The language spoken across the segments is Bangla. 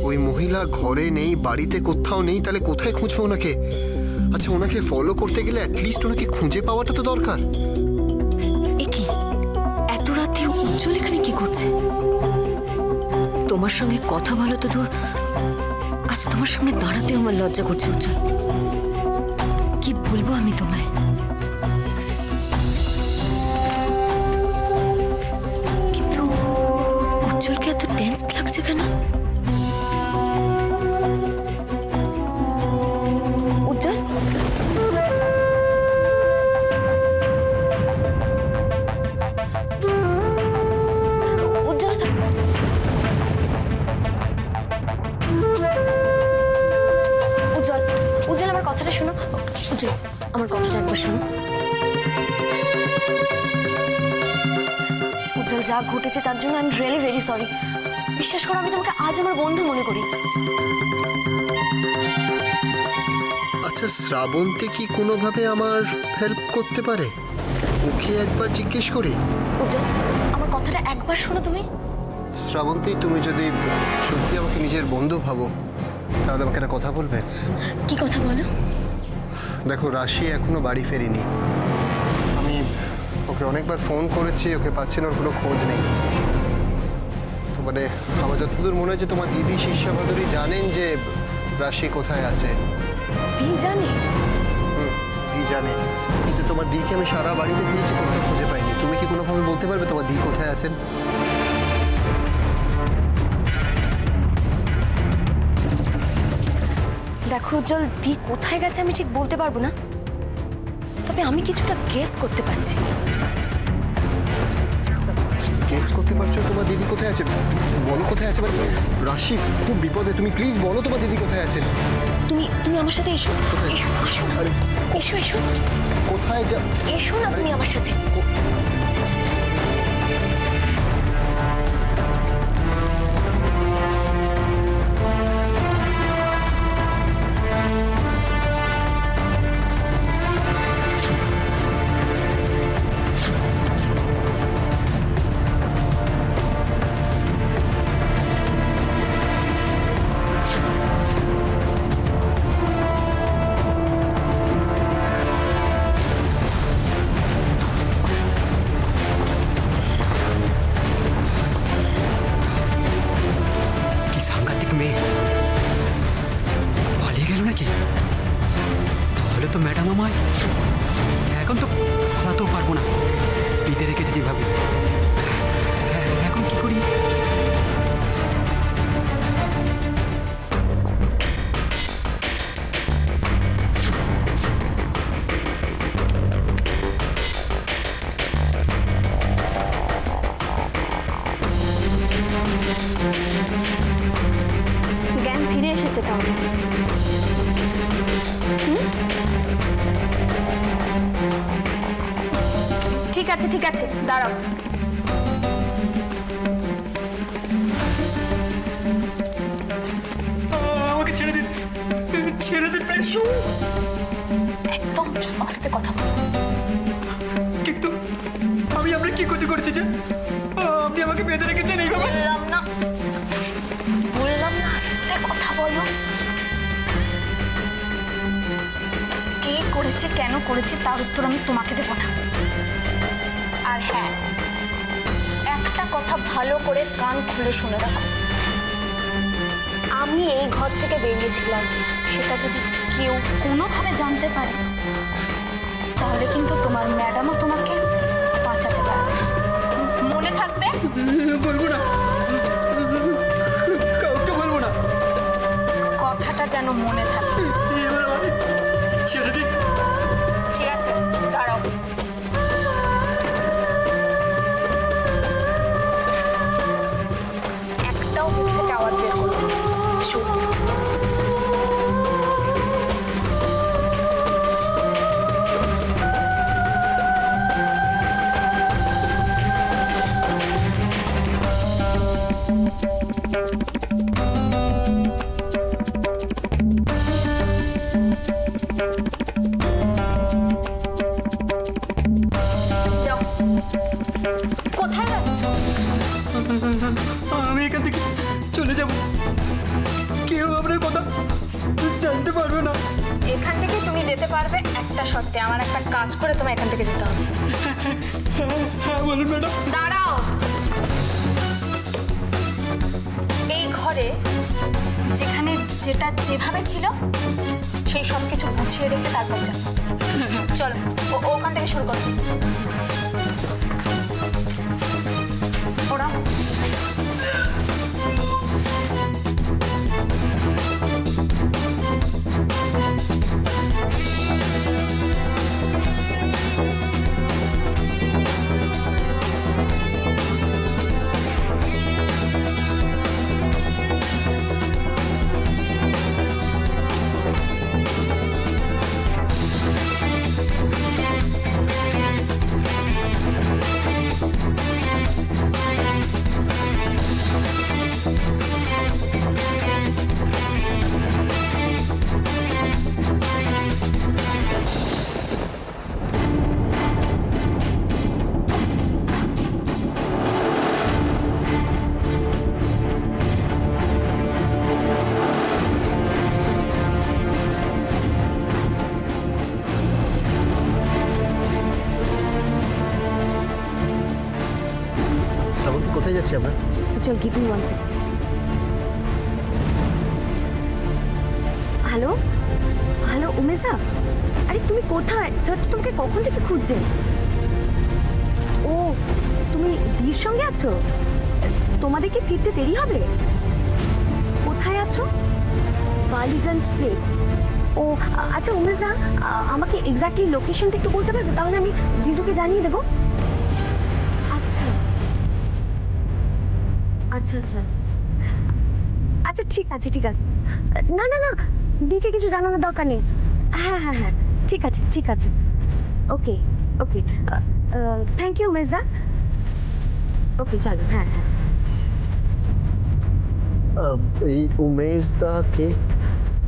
ওই মহিলা ঘরে নেই, বাড়িতে কোথাও নেই, তাহলে কোথায় খুঁজবো ওনাকে? আচ্ছা, ওনাকে ফলো করতে গেলে অ্যাটলিস্ট ওনাকে খুঁজে পাওয়াটা তো দরকার। এ কি এত রাতে উজ্জ্বল এখানে কি করছে? তোমার সঙ্গে কথা বলো তো দূর, আজ তোমার সামনে দাঁড়াতেও আমার লজ্জা করছে উজ্জ্বল। কি বলবো আমি তোমায়? কিন্তু উজ্জ্বলকে এত টেন্স লাগছে কেন? উজ্জ্বল, উজ্জ্বল, উজ্জ্বল, উজ্জ্বল আমার কথাটা শোনো। উজ্জ্বল, আমার কথাটা একবার শোনো। উজ্জ্বল, যা ঘটেছে তার জন্য আমি রিয়েলি ভেরি সরি। বিশ্বাস করো, আমি তোমাকে আজ আমার বন্ধু মনে করি। আচ্ছা, শ্রাবন্তী কি কোনোভাবে আমার হেল্প করতে পারে? ওকে একবার জিজ্ঞেস করি। উজ্জ্বল, আমার কথাটা একবার শোনো তুমি। শ্রাবন্তী, তুমি যদি সত্যি আমাকে নিজের বন্ধু ভাবো তাহলে আমাকে একটা কথা বলবে। কি কথা বলো? দেখো, রাশি এখনো বাড়ি ফেরেনি। আমি ওকে অনেকবার ফোন করেছি, ওকে পাচ্ছি না, ওর কোনো খোঁজ নেই। তো মানে আমার যতদূর মনে হয় যে তোমার দিদি শিষ্যাবাদুরি জানেন যে রাশি কোথায় আছে। দি জানে? দি জানে, কিন্তু তোমার দিকে আমি সারা বাড়িতে খুঁজেছি, কোথাও খুঁজে পাইনি। তুমি কি কোনোভাবে বলতে পারবে তোমার দি কোথায় আছেন? দেখো উজ্জ্বল, দি কোথায় গেছে আমি ঠিক বলতে পারবো না, তবে আমি কিছুটা গেস করতে পারছি। গেস করতে পারছো তোমার দিদি কোথায় আছে? বলো কোথায় আছে। মানে রাশি খুব বিপদে, তুমি প্লিজ বলো তোমার দিদি কোথায় আছেন। তুমি তুমি আমার সাথে এসো। কোথায়? এসো, আসো না। আরে, এসো এসো কোথায় যা? এসো না তুমি আমার সাথে। কি সাংঘাতিক মেয়ে, পালিয়ে গেল নাকি? তাহলে তো ম্যাডাম আমায় এখন তো হারাতেও পারবো না, পিতে রেখেছে যেভাবে। এখন কি করি? জ্ঞান ফিরে এসেছে তাহলে। ঠিক আছে ঠিক আছে, দাঁড়াও। আমাকে ছেড়ে দিন, ছেড়ে দিন। একদম আস্তে কথা বলো। কিন্তু আমি আপনার কি ক্ষতি করেছি যে আপনি আমাকে বেঁধে রেখেছেন এইভাবে? বললাম না আস্তে কথা বলো। কে করেছে, কেন করেছে তার উত্তর আমি তোমাকে দেবো না। আর হ্যাঁ, একটা কথা ভালো করে কান খুলে শুনে রাখো। আমি এই ঘর থেকে বেরিয়েছিলাম, সেটা যদি কেউ কোনোভাবে জানতে পারে তাহলে কিন্তু তোমার ম্যাডামও তোমাকে বাঁচাতে পারবে। মনে থাকবে? বলবো না, কাউকে বলবো না। কথাটা যেন মনে থাকে। এবার আমি ছেড়ে দিন। ঠিক আছে, দাঁড়াও। একটাও মুখ থেকে আওয়াজ বের করো। চুপ। যাও। কোথায় যাচ্ছ? আমি এখান থেকে এখান থেকে তুমি যেতে পারবে একটা শর্তে, আমার একটা কাজ করে তোমার এখান থেকে যেতে হবে। হ্যাঁ বলুন ম্যাডাম। দাঁড়াও, এই ঘরে যেখানে যেটা যেভাবে ছিল সেই সব কিছু গুছিয়ে রেখে তারপর যাও। চলো, ওখান থেকে শুরু করো। ওরা শ্রাবন্তী, কোথায় যাচ্ছি আমরা? চল, give me 1 second. Hello hello Umesha, আরে তুমি কোথায়? স্যার তো তোমাকে কখন থেকে খুঁজছেন। ও, তুমি দির সঙ্গে আছো? তোমাদের কি ফিরতে দেরি হবে? কোথায় আছো? বালিগঞ্জ প্লেস। ও আচ্ছা উমেশা, আমাকে এক্স্যাক্টলি লোকেশনটা একটু বলতে পারবে? তাহলে আমি জিজুকে জানিয়ে দেবো। আচ্ছা আচ্ছা আচ্ছা আচ্ছা, ঠিক আছে ঠিক আছে। না না না, দিকে কিছু জানানোর দরকার নেই। হ্যাঁ হ্যাঁ হ্যাঁ, ঠিক আছে ঠিক আছে। ওকে ওকে, থ্যাংক ইউ মেজদা। ওকে চলো, হ্যাঁ হ্যাঁ। এই উমেশ দা কে?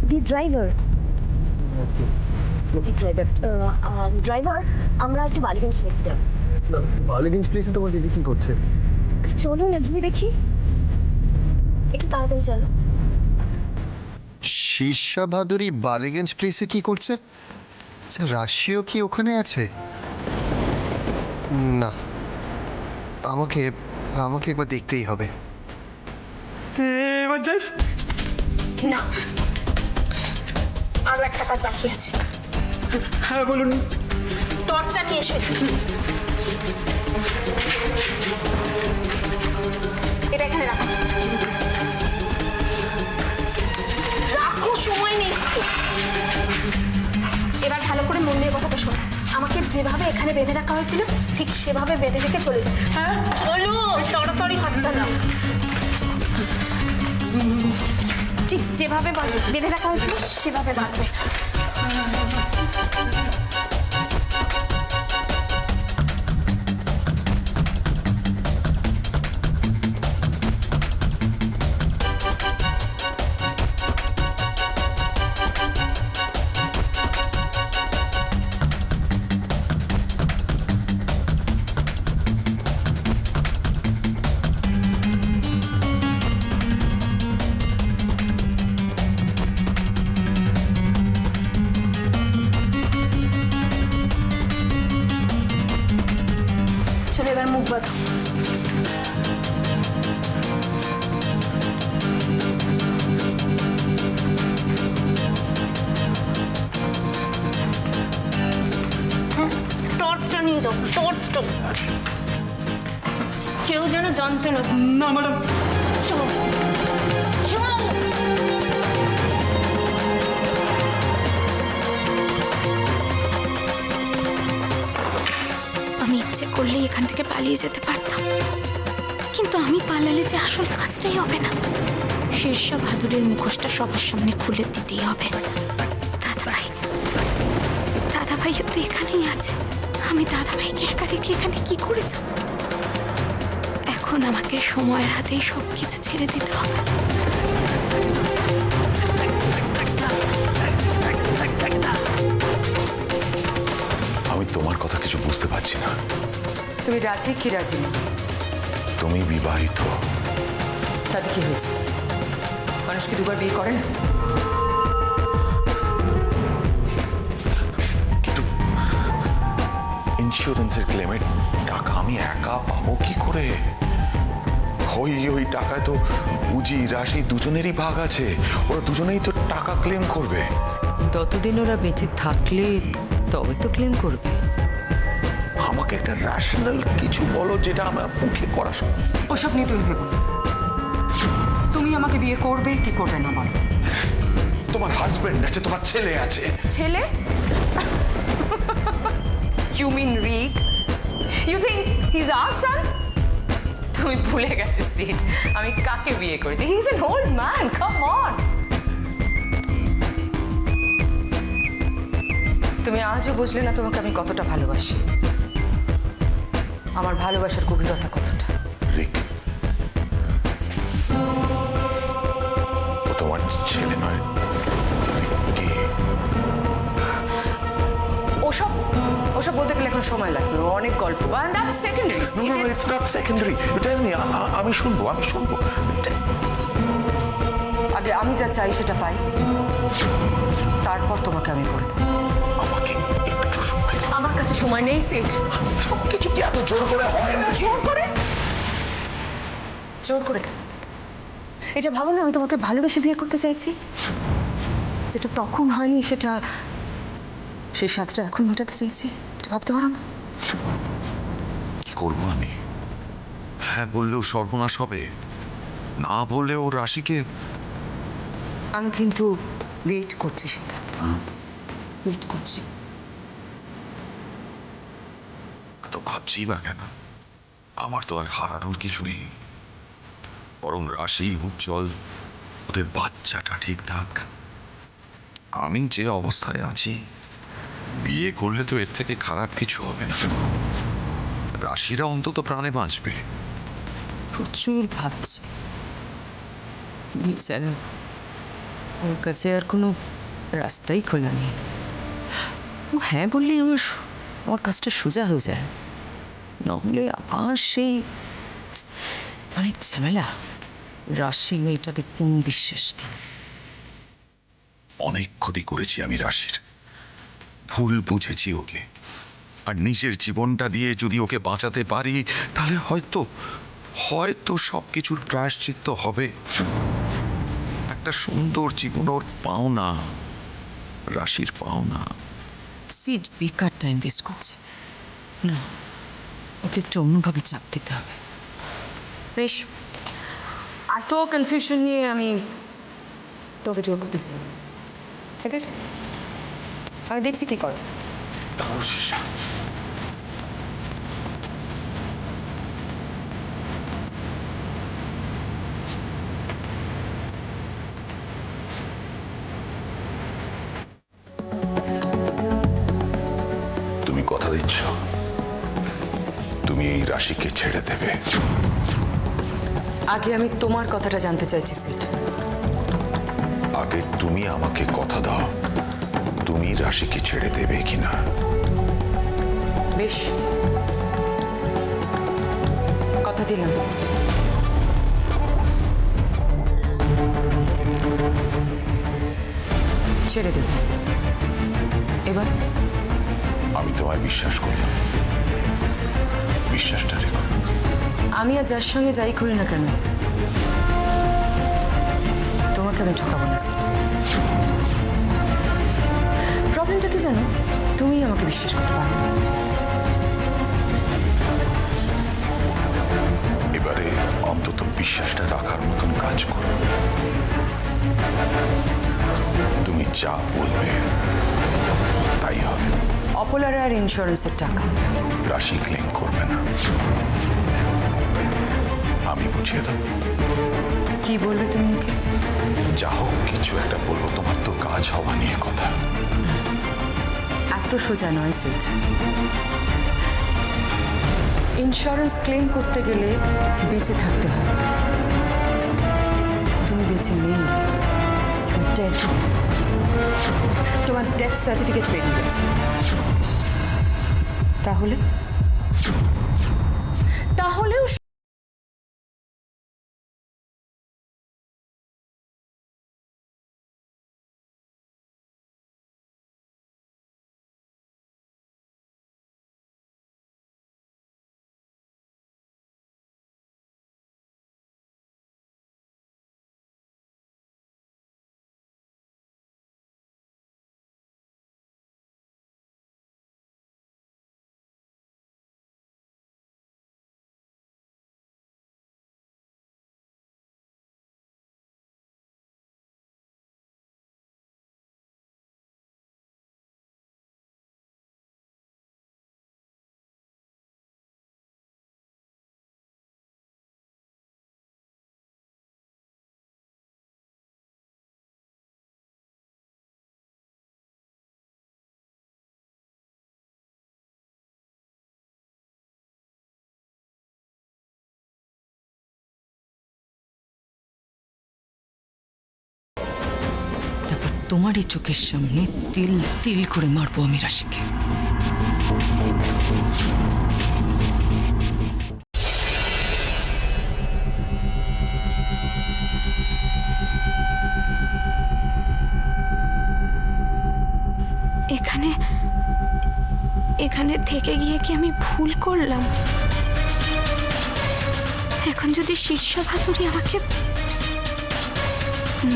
দি ড্রাইভার। দি ড্রাইভার। ড্রাইভার, আমরা একটু বালিগঞ্জ প্লেসে যাবো। বালিগঞ্জ প্লেসে তোমার দিদি কি করছে? চলো না, তুমি দেখি একটু তাড়াতাড়ি চলো। শীর্ষা ভাদুরী বালিগঞ্জ প্লেসে কি করছে? আচ্ছা, রাশিও কি ওখানে আছে? না, আমাকে আমাকে একবার দেখতেই হবে। এবার যাই। না, আরো একটা কাজ বাকি আছে। হ্যাঁ বলুন। টর্চটা নিয়ে এসে এটা এখানে রাখো। রাখো, সময় নেই। এবার ভালো করে মন দিয়ে কথাটা শোনো। আমাকে যেভাবে এখানে বেঁধে রাখা হয়েছিল ঠিক সেভাবে বেঁধে রেখে চলে যাও। চলো, তাড়াতাড়ি হাত চালাও। ঠিক যেভাবে বেঁধে রাখা হয়েছিল সেভাবে বাঁধবে। চলো, এবার মুখ বাঁধো। টর্চটা নিয়ে যাও, টর্চটা। কেউ যেন জানতে না। না ম্যাডাম। চলো চলো। আমি ইচ্ছে করলেই এখান থেকে পালিয়ে যেতে পারতাম, কিন্তু আমি পালালে যে আসল কাজটাই হবে না। শীর্ষা ভাদুরের মুখোশটা সবার সামনে খুলে দিতেই হবে। দাদাভাই, দাদাভাইও তো এখানেই আছে। আমি দাদাভাইকে একা রেখে এখানে কি করে যাব? এখন আমাকে সময়ের হাতেই সব কিছু ছেড়ে দিতে হবে। আমি তোমার কথা কিছু বুঝতে পারছি না। তুমি রাজি কি রাজি না? তুমি বিবাহিত। তাতে কি হয়েছে? মানুষ কি দুবার বিয়ে করে না? ইন্স্যুরেন্সের ক্লেমের টাকা আমি একা পাবো কি করে? ওই টাকায় তো উজি রাশি দুজনেরই ভাগ আছে, ওরা দুজনেই তো টাকা ক্লেম করবে। ততদিন ওরা বেঁচে থাকলে তবে তো ক্লেম করবে। আমাকে একটা রেশনাল কিছু বলো যেটা আমার পক্ষে করা সম্ভব। ওসব নিয়ে তুমি ভেবো না। তুমি আমাকে বিয়ে করবে কি করবে না বলো। তোমার হাজবেন্ড আছে, তোমার ছেলে আছে। ছেলে? You mean Rick? You think he's our son? তুমি ভুলে গেছো সিট, আমি কাকে বিয়ে করেছি। He's an old man, come on. তুমি আজও বুঝলে না তোমাকে আমি কতটা ভালোবাসি, আমার ভালোবাসার গভীরতা কতটা। রিক, ও তোমার ছেলে নয়। রিক কে? ওসব ওসব বলতে গেলে এখন সময় লাগবে, অনেক গল্প। And that's secondary. No, it's not secondary. You tell me, আমি শুনবো। আগে আমি যা চাই সেটা পাই, তারপর তোমাকে আমি বলবো। আমাকে একটু সময় দাও। আমার কাছে সময় নেই সিট। সবকিছু কি এত জোর করে হয় না? জোর করে কেন? এটা ভাবো না, আমি তোমাকে ভালোবেসে বিয়ে করতে চাইছি। যেটা তখন হয়নি সেটা, সেই স্বাদটা এখন মেটাতে চাইছি। এটা ভাবতে পারো না? কি করবো আমি? হ্যাঁ বললেও সর্বনাশ হবে, না বললেও রাশিকে। আমি কিন্তু ওয়েট করছি সিদ্ধান্ত, ওয়েট করছি। তো ভাবছি বা কেন? আমার তো আর হারানোর কিছু নেই। বরং রাশি উজ্জ্বল, ওদের বাচ্চাটা ঠিক থাক। আমি যে অবস্থায় আছি, বিয়ে করলে তো এর থেকে খারাপ কিছু হবে না। রাশিরা অন্তত প্রাণে বাঁচবে। প্রচুর ভাবছি। বেচারা, ওর কাছে আর কোনো রাস্তাই খোলা নেই। ও হ্যাঁ বললেই আমার কাজটা সোজা হয়ে যায়, নাহলে আবার সেই অনেক ঝামেলা। রাশি মেয়েটাকে কোন বিশ্বাস নেই। অনেক ক্ষতি করেছি আমি রাশির, ভুল বুঝেছি ওকে। আর নিজের জীবনটা দিয়ে যদি ওকে বাঁচাতে পারি, তাহলে হয়তো হয়তো সবকিছুর প্রায়শ্চিত্ত হবে। একটা সুন্দর জীবন ওর পাওনা, রাশির পাওনা। সিট বেকার টাইম ওয়েস্ট করছে না, ওকে একটু অন্যভাবে চাপ দিতে হবে। বেশ, এত কনফিউশন নিয়ে আমি তোকে জোর করতে চাই, ঠিক আছে? আমি দেখছি কি করছে। তুমি কথা দিচ্ছ তুমি এই রাশিকে ছেড়ে দেবে? আগে আমি তোমার কথাটা জানতে চাইছি সিট। আগে তুমি আমাকে কথা দাও, তুমি রাশিকে ছেড়ে দেবে কিনা। বেশ, কথা দিলাম। ছেড়ে দেব। এবার আমি তোমায় বিশ্বাস করলাম, বিশ্বাসটা রেখো। আমি আর যার সঙ্গে যাই করি না কেন, তোমাকে আমি ঠকাবো না সিট। প্রবলেমটা কি জানো, তুমি আমাকে বিশ্বাস করতে পারো না। এবারে অন্তত বিশ্বাসটা রাখার মতন কাজ করো। তুমি যা বলবে তাই হবে। অপোলার আর ইন্স্যুরেন্সের টাকা রাশি ক্লেম করবে না, আমি বুঝিয়ে দেবো। কি বলবে তুমি ওকে? যা হোক কিছু একটা বলবো, তোমার তো কাজ হওয়া নিয়ে কথা। এত সোজা নয় সিট। ইন্স্যুরেন্স ক্লেম করতে গেলে বেঁচে থাকতে হয়। তুমি বেঁচে নেই, তোমার ডেথ সার্টিফিকেট বেরিয়ে গেছে। তাহলেও তোমারই চোখের সামনে তিল তিল করে মারবো আমি রাশিকে। এখানে এখানে থেকে গিয়ে কি আমি ভুল করলাম? এখন যদি শীর্ষ ভাতুরি আমাকে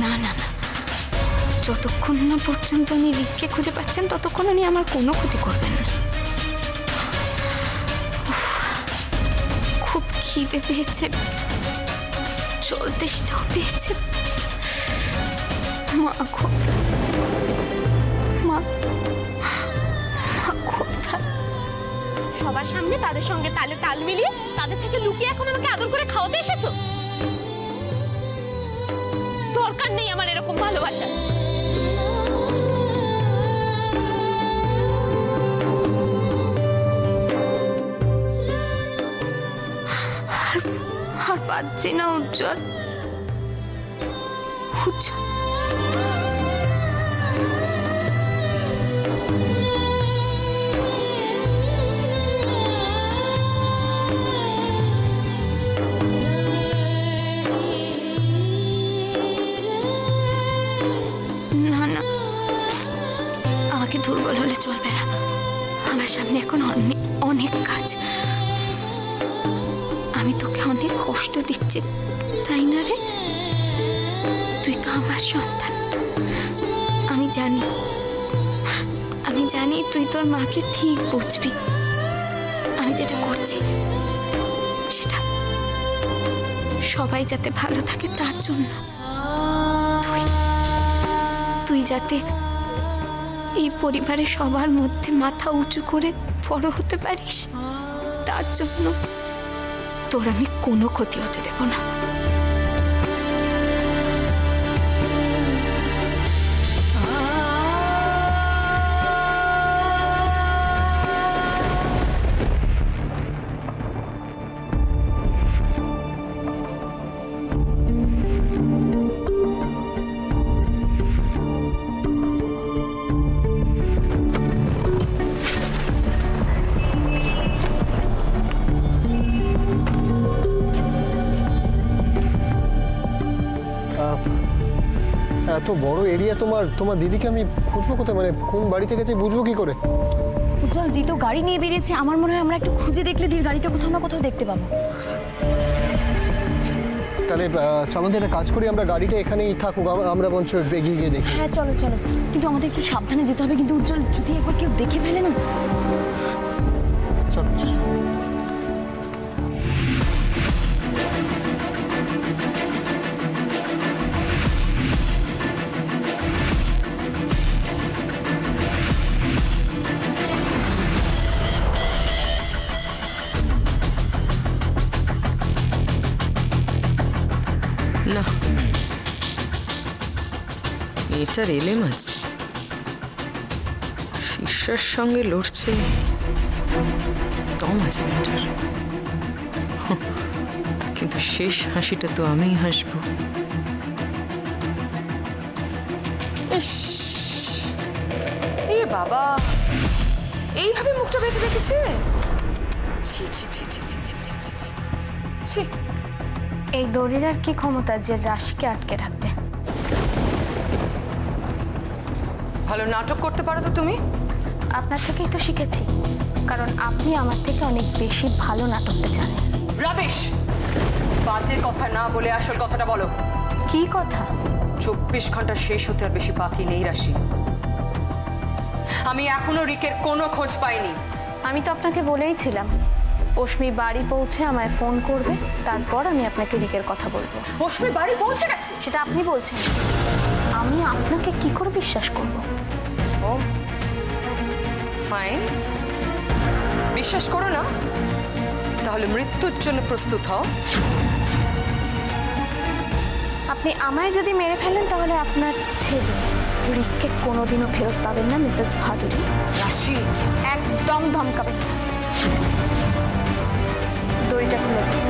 না না না, যতক্ষণ না পর্যন্ত উনি রিককে খুঁজে পাচ্ছেন ততক্ষণ উনি আমার কোনো ক্ষতি করবেন না। উফ, খুব খিদে পেয়েছে, জল তেষ্টাও পেয়েছে। মা মা কোথায়? সবার সামনে তাদের সঙ্গে তালে তাল মিলিয়ে তাদের থেকে লুকিয়ে এখন আমাকে আদর করে খাওয়াতে এসেছো? দরকার নেই আমার এরকম ভালোবাসা। আর পাচ্ছি না উজ্জ্বল। উজ্জ্বল না না, আমাকে দুর্বল হলে চলবে না। আমার সামনে এখন অনেক অনেক কাজ। আমি তোকে অনেক কষ্ট দিচ্ছি, তাই না রে? তুই তো আমার সন্তান। আমি জানি তুই তোর মাকে ঠিক বুঝবি। আমি যেটা করছি সেটা সবাই যাতে ভালো থাকে তার জন্য। তুই যাতে এই পরিবারের সবার মধ্যে মাথা উঁচু করে বড় হতে পারিস, তার জন্য তোর আমি কোনো ক্ষতি হতে দেব না। এত বড় এরিয়া তোমার দিদিকে আমি খুঁজবো কোথায়? মানে কোন বাড়িতে গেছে বুঝবো কি করে? উজ্জ্বল, দি তো গাড়ি নিয়ে বেরিয়েছে। আমার মনে হয় আমরা একটু খুঁজে দেখলে দির গাড়িটা কোথাও না কোথাও দেখতে পাবো। তাহলে শ্রাবন্তী একটা কাজ করি, আমরা গাড়িটা এখানেই থাকুক, আমরা বঞ্চ এগিয়ে গিয়ে দেখি। হ্যাঁ চলো চলো, কিন্তু আমাদের একটু সাবধানে যেতে হবে। কিন্তু উজ্জ্বল, যদি একবার কেউ দেখে ফেলে না। চল চলো। না, এটা রেলে মাছ শীর্ষের সঙ্গে লড়ছে, দম আছে ব্যাটার। কিন্তু শেষ হাসিটা তো আমিই হাসবো। এ বাবা, এইভাবে মুখটা বেঁধে রেখেছে? ছি ছি ছি ছি ছি ছি ছি ছি ছি ছি। এই দড়ির আর কি ক্ষমতা যে রাশিকে আটকে রাখবে? ভালো নাটক করতে পারো তো তুমি। আপনার থেকেই তো শিখেছি, কারণ আপনি আমার থেকে অনেক বেশি ভালো নাটকটা জানেন। রাবিশ, বাজে কথা না বলে আসল কথাটা বলো। কি কথা? 24 ঘন্টা শেষ হতে আর বেশি বাকি নেই রাশি। আমি এখনো রিকের কোনো খোঁজ পাইনি। আমি তো আপনাকে বলেইছিলাম অশ্মি বাড়ি পৌঁছে আমায় ফোন করবে, তারপর আমি আপনাকে রিকের কথা বলবো। অশ্মি বাড়ি পৌঁছে গেছে? সেটা আপনি বলছেন, আমি আপনাকে কি করে বিশ্বাস করব? ও ফাইন, বিশ্বাস করো না তাহলে মৃত্যুর জন্য প্রস্তুত হও। আপনি আমায় যদি মেরে ফেলেন তাহলে আপনার ছেলে রিককে কোনোদিনও ফেরত পাবেন না মিসেস ভাদুরী। রাশি, একদম ধমকাবেন না। দড়িটা খুলে দিন।